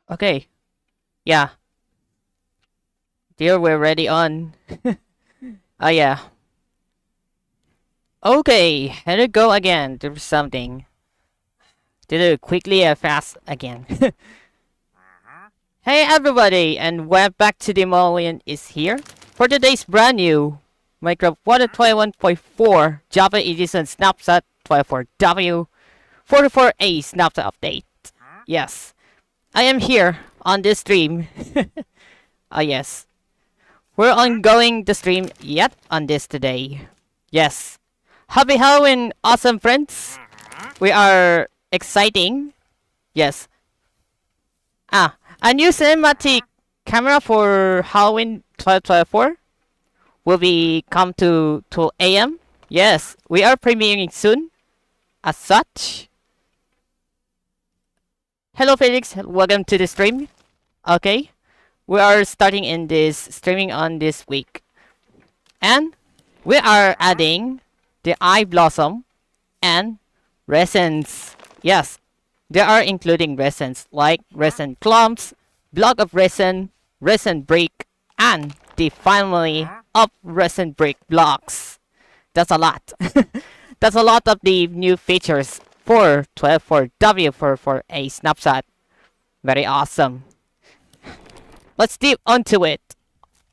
Okay. Yeah. Dear, we're ready on. Oh yeah. Okay, here we go again. There's something. Did it quickly and fast again. Hey everybody, and welcome back to the Molian is here for today's brand new Minecraft 1.21.4 Java Edition Snapshot 24w44a Snapshot update. Yes, I am here on this stream. Ah yes, we're ongoing the stream yet on this today. Yes, happy Halloween, awesome friends. We are exciting. Yes. A new cinematic camera for Halloween 2024 will be come to 12 a.m. Yes, we are premiering soon. As such, hello Felix, welcome to the stream. Okay, we are starting in this streaming on this week, and we are adding the eye blossom and resins. Yes, they are including resins like resin clumps, block of resin, resin brick, and the family of resin brick blocks. That's a lot. That's a lot of the new features for 124w44a Snapshot. Very awesome. Let's deep onto it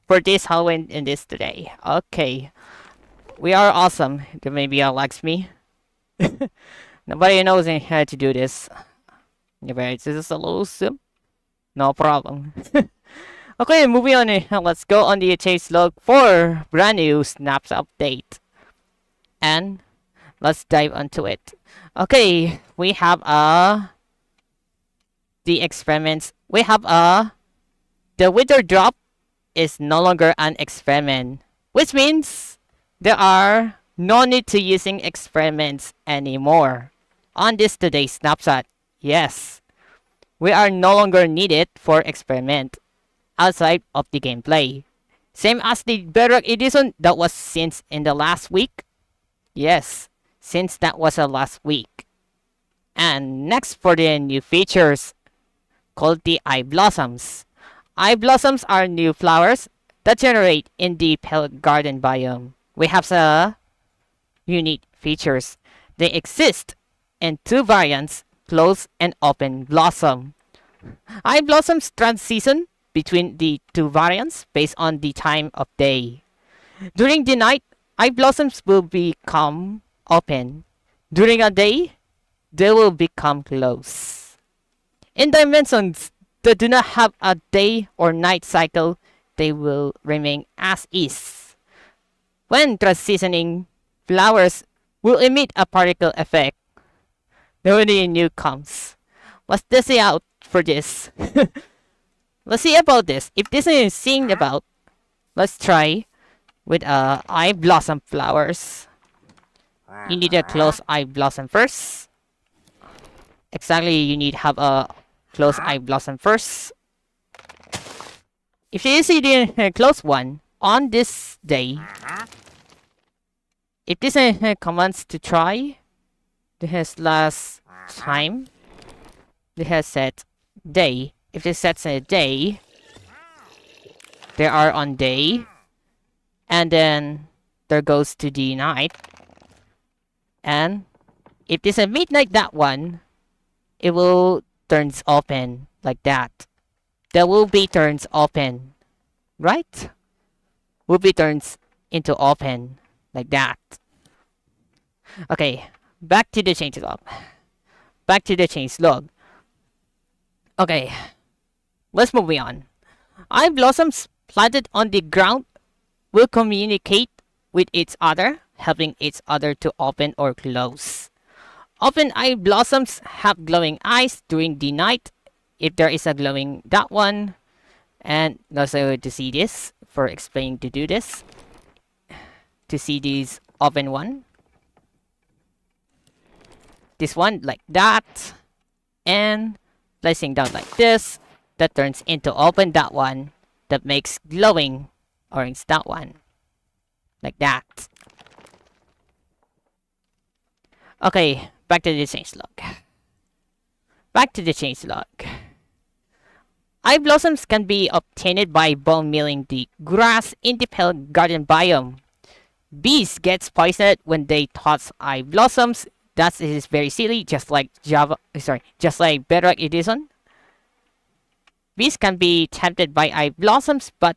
for this Halloween in this today. Okay, we are awesome. Maybe likes me. Nobody knows how to do this. This is a little sim. No problem. Okay, moving on. Let's go on the chase log for brand new snaps update. And let's dive onto it. Okay, we have the experiments. We have the wither drop is no longer an experiment, which means there are no need to using experiments anymore on this today's snapshot. Yes, we are no longer needed for experiment outside of the gameplay. Same as the Bedrock Edition that was since in the last week. Yes, since that was the last week. And next for the new features called the Eyeblossoms. Eyeblossoms are new flowers that generate in the pellet garden biome. We have some unique features. They exist in two variants, closed and open blossom. Eyeblossoms transition between the two variants based on the time of day. During the night, eyeblossoms will become open. During a day, they will become closed. In dimensions that do not have a day or night cycle, they will remain as is. When transitioning, flowers will emit a particle effect. Nobody new comes. Let's see out for this. Let's see about this. If this is seen about, let's try with eye blossom flowers. You need a close eye blossom first. Exactly, you need have a close eye blossom first. If you see the close one on this day, if this commands to try, this last time, this has set day. If this sets a day, they are on day, and then there goes to the night. And if this is midnight, that one, it will turns open like that. There will be turns open, right? Will be turns into open like that. Okay, back to the change log. Back to the change log. Okay, let's move on. Eye blossoms planted on the ground will communicate with each other, helping each other to open or close. Open eye blossoms have glowing eyes during the night, if there is a glowing that one. And also to see this, for explaining to do this. To see this open one. This one like that. And placing down like this. That turns into open that one. That makes glowing orange that one. Like that. Okay, back to the change log. Back to the change log. Eye blossoms can be obtained by bone milling the grass in the pale garden biome. Bees gets poisoned when they touch eye blossoms. That is very silly, just like just like Bedrock Edition. Bees can be tempted by eye blossoms, but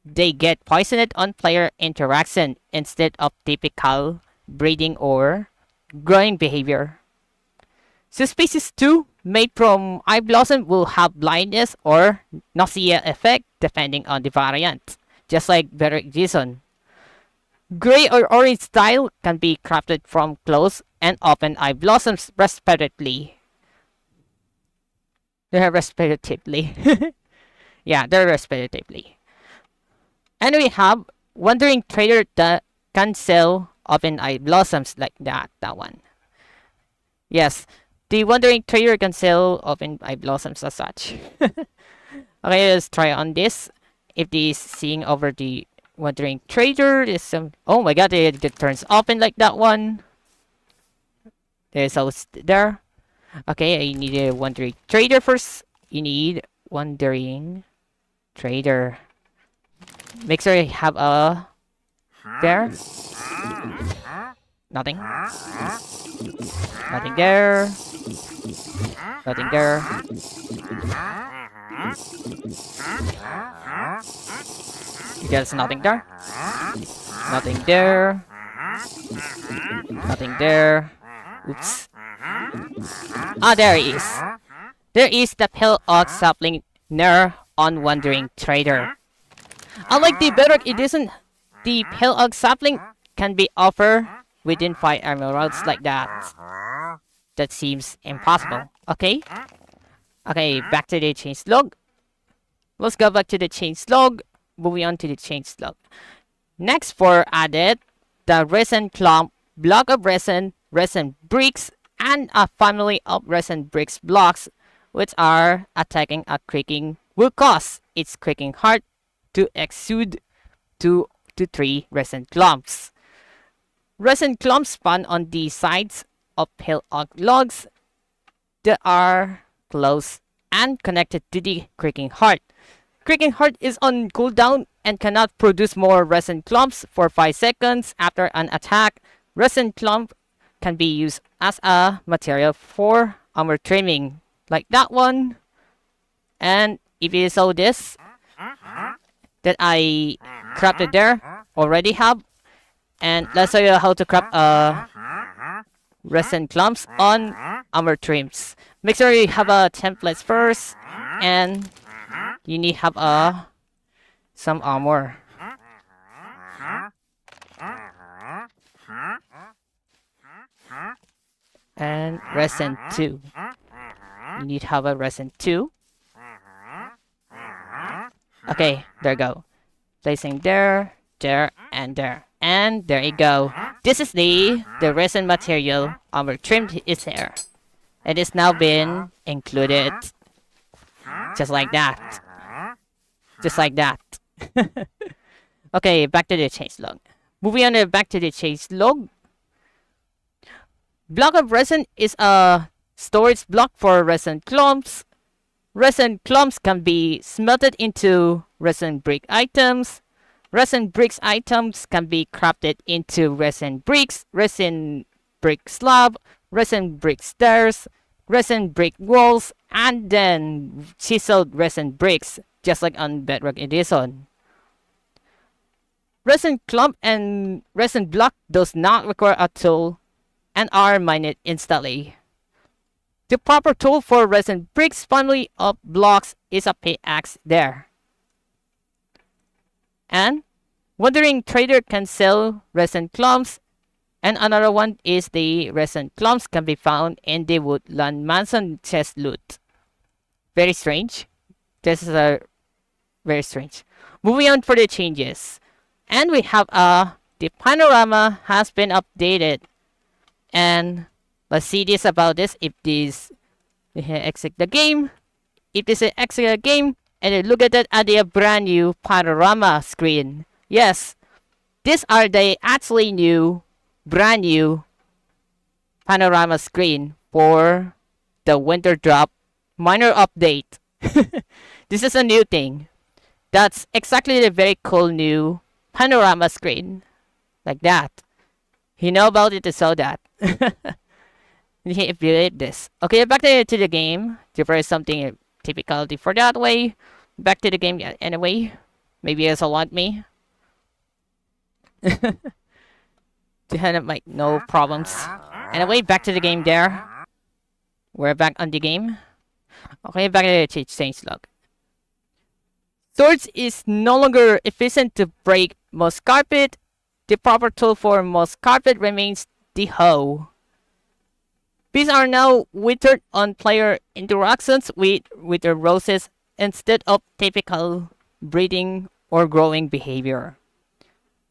they get poisoned on player interaction instead of typical breeding or growing behavior. So species 2 made from eye blossom will have blindness or nausea effect depending on the variant, just like Bedrock Edition. Gray or orange style can be crafted from closed and open eye blossoms respectively. They're respectively. Yeah, they're respectively. And we have Wandering Trader that can sell open eye blossoms like that one. Yes, the Wandering Trader can sell open eye blossoms as such. Okay, let's try on this. If this seeing over the Wandering Trader is some... Oh my god, it turns open like that one. There's also there. Okay, I need a Wandering Trader first. You need Wandering Trader. Make sure you have a... There. Nothing. Nothing there. Nothing there. There's nothing there. Nothing there. Nothing there. Oops. Ah, there it is. There is the Pale Oak sapling near on Wandering Trader. Unlike the Bedrock Edition, the Pale Oak sapling can be offered within 5 emeralds like that. That seems impossible. Okay. Okay, back to the changelog. Let's go back to the changelog. Moving on to the changelog. Next for added, the Resin Clump, block of resin, Resin Bricks, and a family of Resin Bricks blocks, which are attacking a creaking will cause its creaking heart to exude 2 to 3 resin clumps. Resin clumps spawn on the sides of pale oak logs that are close and connected to the creaking heart. Creaking heart is on cooldown and cannot produce more resin clumps for 5 seconds after an attack. Resin clump can be used as a material for armor trimming, like that one. And if you saw this, that I crafted there, already have. And let's show you how to craft resin clumps on armor trims. Make sure you have a templates first, and you need have some armor. And resin 2. You need have a resin 2. Okay, there you go. Placing there, there, and there. And there you go. This is the resin material armor trimmed is here. It is now been included. Just like that. Just like that. Okay, back to the changelog. Moving on back to the changelog. Block of resin is a storage block for resin clumps. Resin clumps can be smelted into resin brick items. Resin bricks items can be crafted into resin bricks, resin brick slab, resin brick stairs, resin brick walls, and then chiseled resin bricks, just like on Bedrock Edition. Resin clump and resin block does not require a tool and are mined instantly. The proper tool for resin bricks family of blocks is a pickaxe there. And Wandering Trader can sell resin clumps, and another one is the resin clumps can be found in the Woodland Mansion chest loot. Very strange. This is a very strange. Moving on for the changes. And we have the panorama has been updated. And let's see this about this. If this exit the game. If this is exit the game, and then look at that at the brand new panorama screen. Yes, these are the actually new, brand new panorama screen for the winter drop minor update. This is a new thing. That's exactly the very cool new panorama screen. Like that. You know about it, to saw that. You can't believe this. Okay, back to the game. There is something typical for that way. Back to the game anyway. Maybe it's a want me. To hand up my no problems. Anyway, back to the game there. We're back on the game. Okay, back to the change log. Swords is no longer efficient to break moss carpet. The proper tool for moss carpet remains the hoe. These are now withered on player interactions with wither roses instead of typical breeding or growing behavior.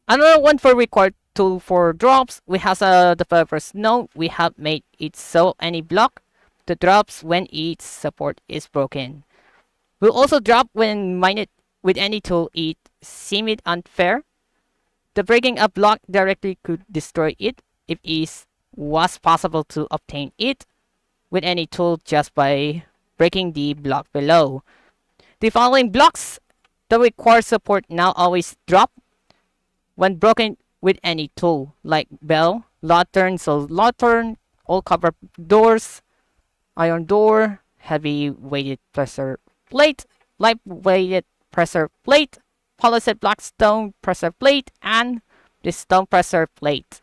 Another one for required tool for drops, we have a developer's note. We have made it so any block the drops when its support is broken. Will also drop when mined with any tool. It seemed unfair. The breaking a block directly could destroy it if it was possible to obtain it with any tool just by breaking the block below. The following blocks that require support now always drop when broken with any tool, like bell, lantern, so lantern, all copper doors, iron door, heavy weighted pressure plate, light weighted pressure plate, polished black stone pressure plate, and the stone pressure plate.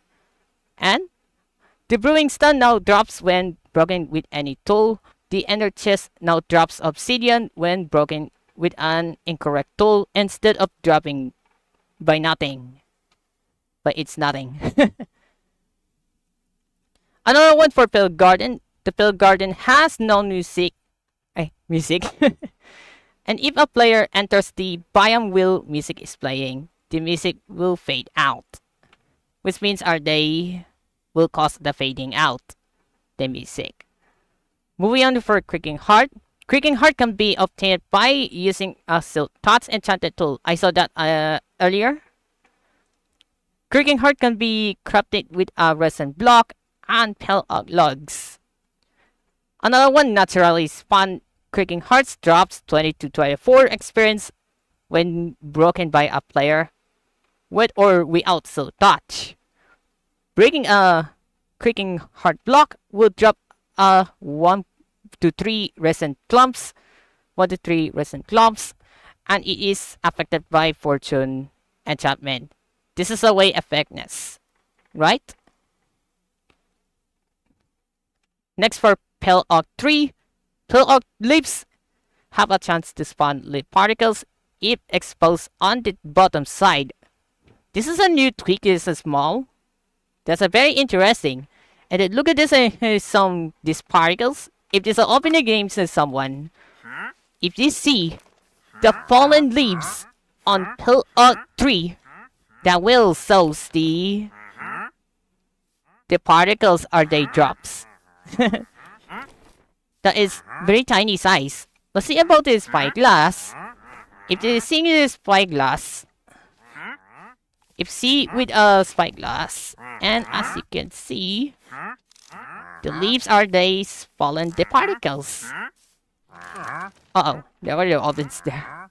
And the brewing stone now drops when broken with any tool. The ender chest now drops obsidian when broken with an incorrect tool instead of dropping by nothing. But it's nothing. Another one for Pill Garden. The Pill Garden has no music. Music. And if a player enters the biome while music is playing, the music will fade out. Which means they will cause the fading out. The music. Moving on for Creaking Heart. Creaking Heart can be obtained by using a Silk Touch enchanted tool. I saw that earlier. Creaking Heart can be crafted with a resin block and pale oak logs. Another one, naturally spawned Creaking Hearts, drops 20 to 24 experience when broken by a player with or without Silk Touch. Breaking a Creaking Heart block will drop 1 to 3 resin clumps, 1 to 3 resin clumps, and it is affected by fortune enchantment. This is a way effectiveness, right? Next for Pale Oak 3. Pale Oak leaves have a chance to spawn leaf particles if exposed on the bottom side. This is a new tweak. This is small. That's a very interesting. And then look at this, these particles. If there's an open the game to someone, if you see the fallen leaves on Pale Oak 3, that will shows the particles are they drops. That is very tiny size. Let's see about this spyglass. If you see this spyglass, if see with a spyglass, and as you can see, the leaves are they fallen the particles. Uh-oh, there were the opens there.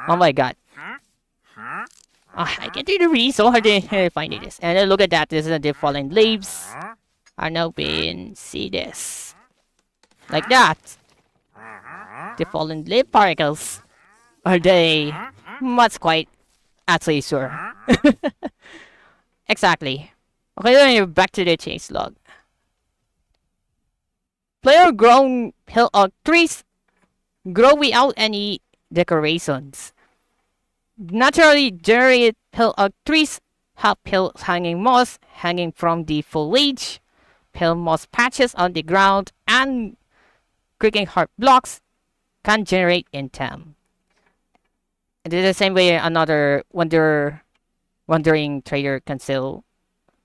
Oh my god. I can't really so hard to find this. And then look at that, this is the fallen leaves. Are now being see this. Like that. The fallen leaf particles. Are they much quite actually sure. Exactly. Okay, then back to the chase log. Player grown Pale Oak trees grow without any decorations. Naturally generated Pale Oak trees have pale hanging moss hanging from the foliage, pale moss patches on the ground, and Creaking Heart blocks can generate in time. And in the same way, another wandering trader can sell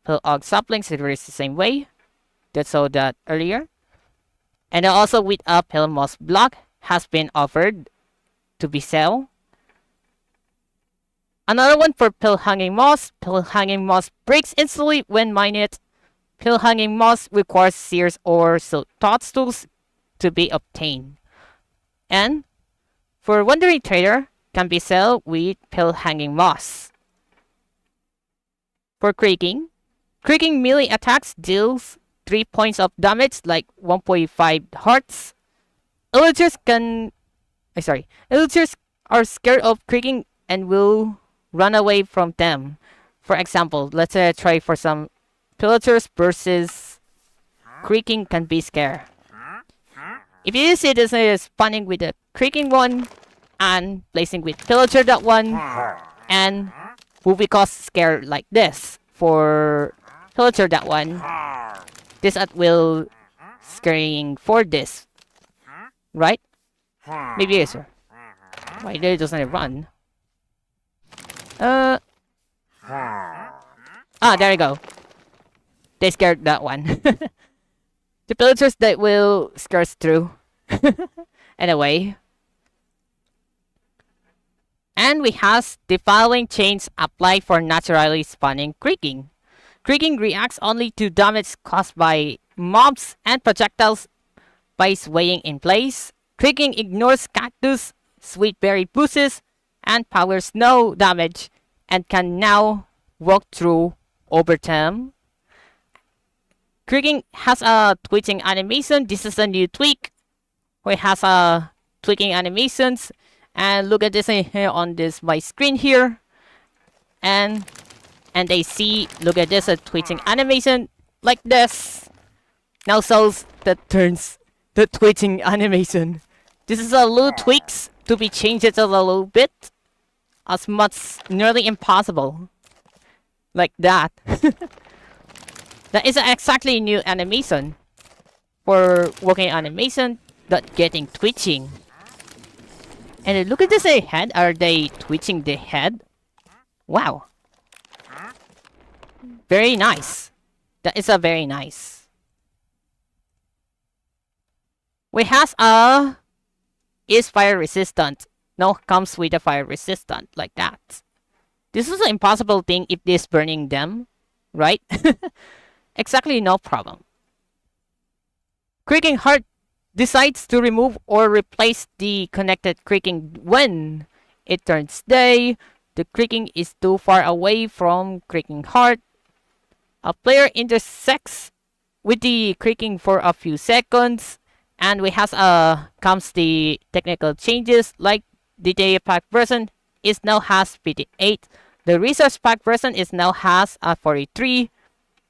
Pale Oak saplings. It is the same way. That's saw that earlier. And also with a pale moss block has been offered to be sold. Another one for Pale Hanging Moss. Pale Hanging Moss breaks instantly when mined. Pale Hanging Moss requires shears or silk touch tools to be obtained. And For Wandering Trader, can be sold with Pill Hanging Moss. For Creaking melee attacks deals 3 points of damage, like 1.5 hearts. Villagers are scared of creaking and will run away from them. For example, let's try for some pillagers versus creaking can be scared. If you see this spawning with the creaking one and placing with pillager that one, and will be cause scared like this for pillager that one, this will scaring for this, right? Maybe yes, sir. Why there doesn't run? There you go. They scared that one. The pillagers that will scare us through. Anyway. And we have the following chains apply for naturally spawning creaking. Creaking reacts only to damage caused by mobs and projectiles by swaying in place. Creaking ignores cactus, sweet berry bushes, and powers no damage and can now walk through over time. Creaking has a twitching animation. This is a new tweak. It has a tweaking animations. And look at this here on this my screen here. And they see, look at this, a twitching animation like this. Now shows that turns the twitching animation. This is a little tweaks to be changed a little bit. As much nearly impossible. Like that. That is exactly new animation. For working animation that getting twitching. And look at this head. Are they twitching the head? Wow. Very nice. That is a very nice. We have a is fire resistant. No, comes with a fire resistant like that. This is an impossible thing if this burning them, right? Exactly, no problem. Creaking heart decides to remove or replace the connected creaking when it turns day. The creaking is too far away from creaking heart. A player intersects with the creaking for a few seconds, and we have comes the technical changes like the data pack version is now has 58. The resource pack version is now has a 43,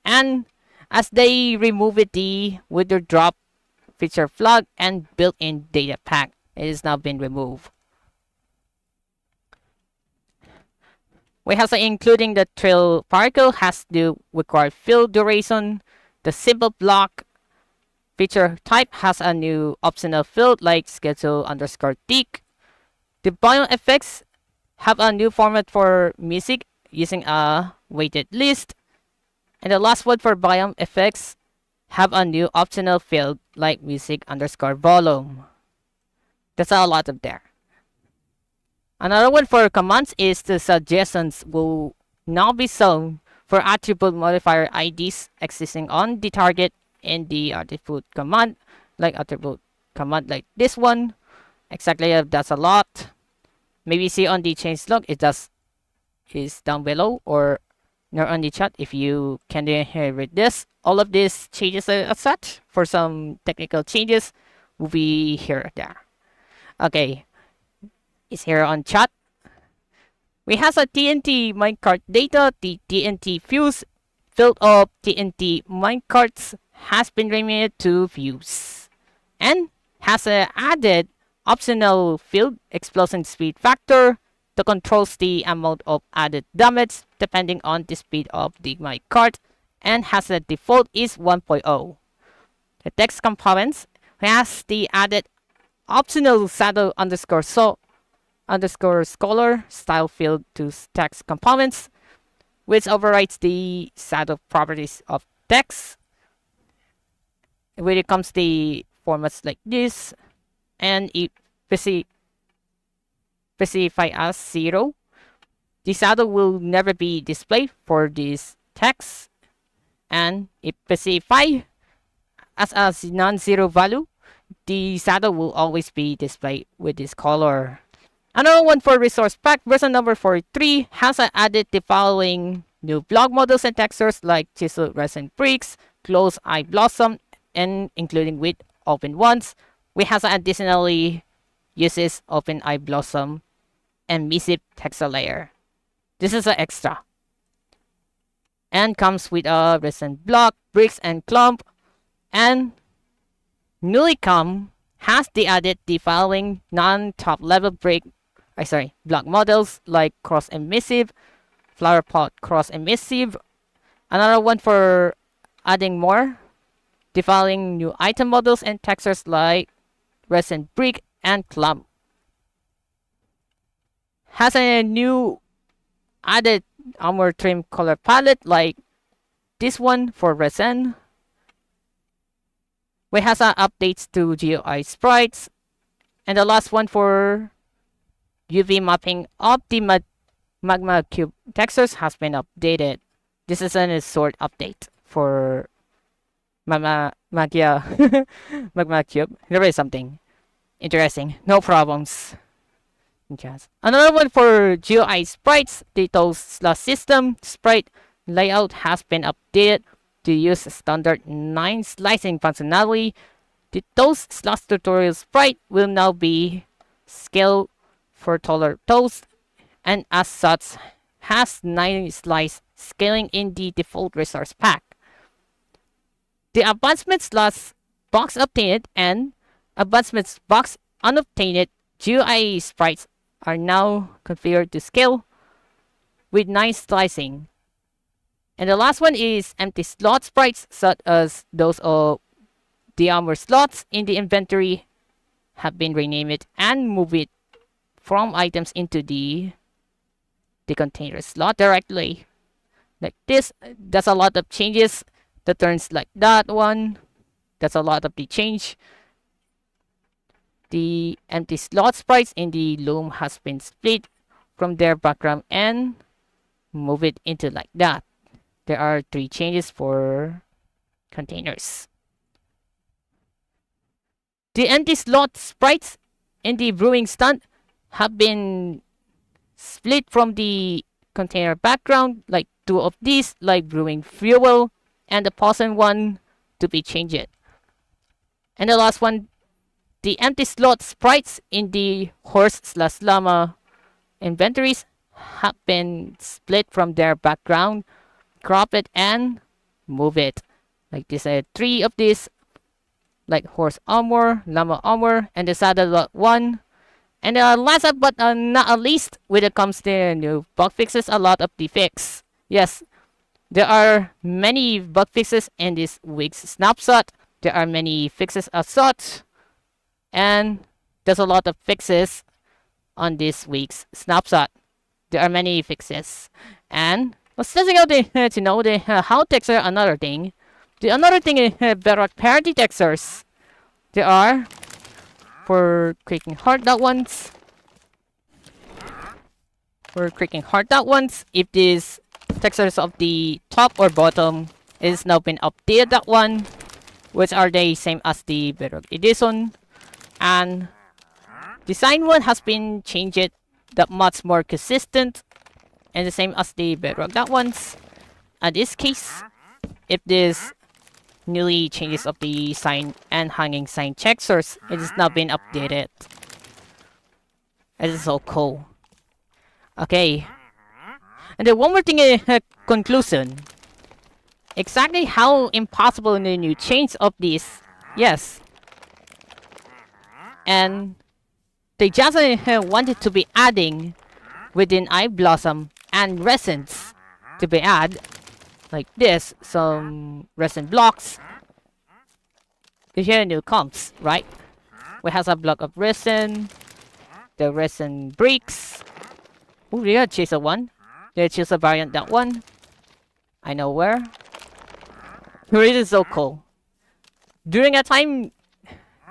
and as they remove it, the wither drop feature flag and built-in data pack, it is now been removed. We have including the trail particle has the required fill duration. The simple block feature type has a new optional field like schedule underscore tick. The biome effects have a new format for music using a weighted list. And the last one for biome effects have a new optional field like music underscore volume. That's a lot of there. Another one for commands is the suggestions will now be shown for attribute modifier IDs existing on the target in the attribute command, like attribute command like this one. Exactly, that's a lot. Maybe see on the change log, it does is down below or not on the chat if you can read this. All of these changes as such for some technical changes will be here there. Okay, it's here on chat. We have a TNT minecart data. The TNT fuse filled of TNT minecarts has been renamed to fuse and has added optional field explosion speed factor that controls the amount of added damage depending on the speed of the minecart and has a default is 1.0. The text components has the added optional shadow underscore scholar style field to text components, which overrides the shadow properties of text. When it comes to the formats like this, and it specify as 0, the shadow will never be displayed for this text, and if specify as a non-zero value, the shadow will always be displayed with this color Another one for resource pack, version number 43 has added the following new block models and textures like chisel resin bricks, closed eyeblossom, and including with open ones. We have additionally uses open eyeblossom and emissive texture layer. This is an extra. And comes with a resin block, bricks, and clump. And newly come has added the following non-top level block models like cross emissive, flower pot cross emissive. Another one for adding more, the following new item models and textures like resin brick and clump. Has a new added armor trim color palette like this one for resin. We have some updates to GUI sprites. And the last one for UV mapping of the magma cube textures has been updated. This is a short update for magma cube. There is something interesting. No problems. Just another one for GUI sprites. The toast slash system sprite layout has been updated to use standard 9 slicing functionality. The toast slash tutorial sprite will now be scaled for taller toast, and as such has 9 slice scaling in the default resource pack. The advancement slash box obtained and advancements box unobtained GUI sprites are now configured to scale with 9 slicing. And the last one is empty slot sprites, such as those of the armor slots in the inventory have been renamed and moved from items into the container slot directly. Like this, that's a lot of changes. The turns like that one, that's a lot of the change. The empty slot sprites in the loom has been split from their background and move it into like that. There are 3 changes for containers. The empty slot sprites in the brewing stand have been split from the container background, like 2 of these, like brewing fuel, and the poison one to be changed. And the last one, the empty slot sprites in the horse slash llama inventories have been split from their background, crop it and move it. Like this, 3 of these, like horse armor, llama armor, and the saddle one. And last but not least, when it comes to new bug fixes, a lot of defects. Yes, there are many bug fixes in this week's snapshot. There are many fixes as such, and there's a lot of fixes on this week's snapshot. There are many fixes, and let's check out to know the how texture. Another thing, another thing is bedrock parity textures. There are for creaking hard dot ones. For creaking hard dot ones, if these textures of the top or bottom is now been updated, that one, which are they same as the bedrock edition, and design one has been changed that much more consistent and the same as the bedrock that ones. In this case, if this newly changes of the sign and hanging sign textures, it has now been updated. It is so cool. Okay, and then one more thing in conclusion. Exactly how impossible the new change of this, yes. And they just wanted to be adding within Eyeblossom and resins to be add like this, some resin blocks. Here new comes, right? We have a block of resin, the resin bricks. Oh, yeah, choose a one. They choose a variant that one. I know where. It is so cool. During a time,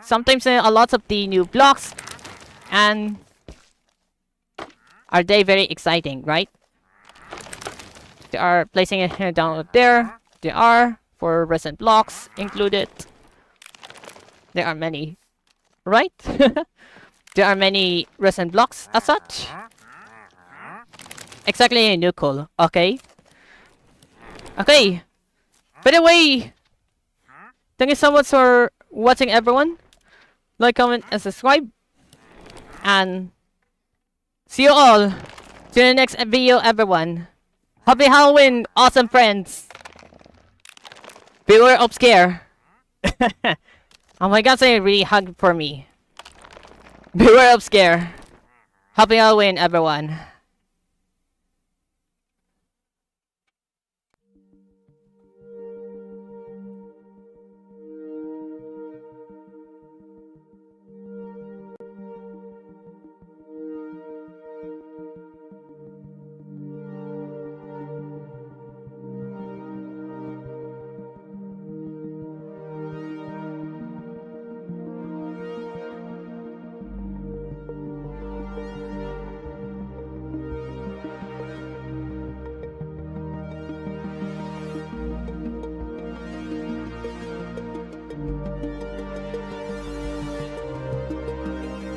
sometimes a lot of the new blocks, and are they very exciting, right? They are placing it down there. They are for resin blocks included. There are many, right? there are many resin blocks as such. Exactly a new cool. Okay. Okay. By the way, thank you so much for watching, everyone. Like, comment, and subscribe. And see you all to the next video, everyone. Happy Halloween, awesome friends. Beware of scare. Oh my god, they really hugged for me. Beware of scare. Happy Halloween, everyone.